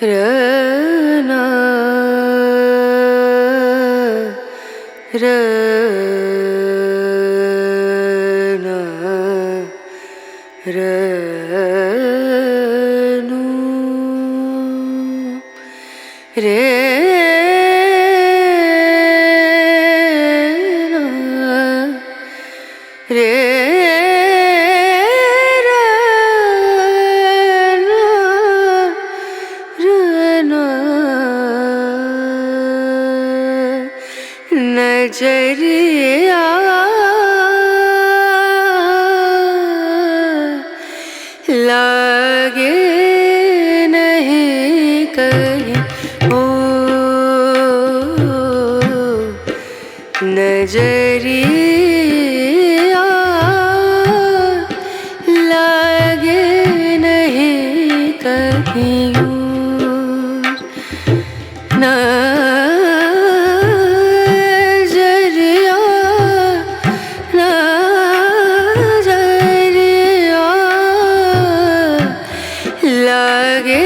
Rana Rana Ranu Rena नजरिया लागे नहीं कहीं ओ नजरिया लागे नहीं कहीं लागे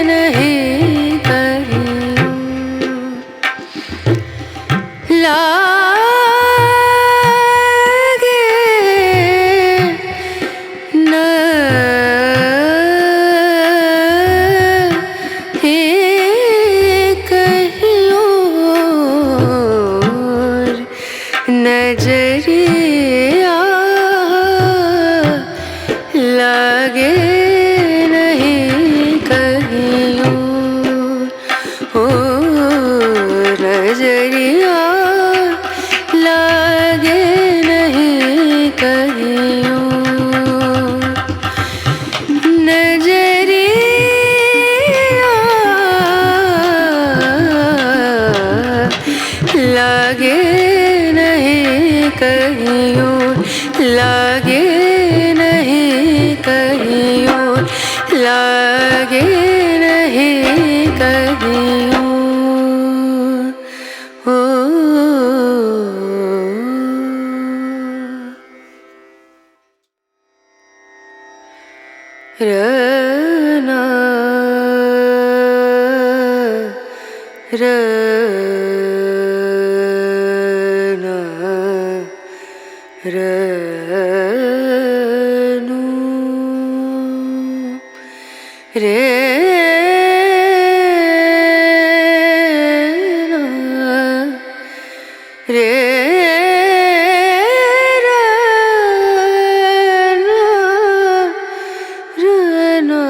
नहीं कहीं लागे नहीं कहीं और नजरिया लागे नजरिया लागे नहीं कहीं नजरिया लागे नहीं कहीं लागे नहीं कहीं लागे नहीं कहीं Rana Rana Ranu Rena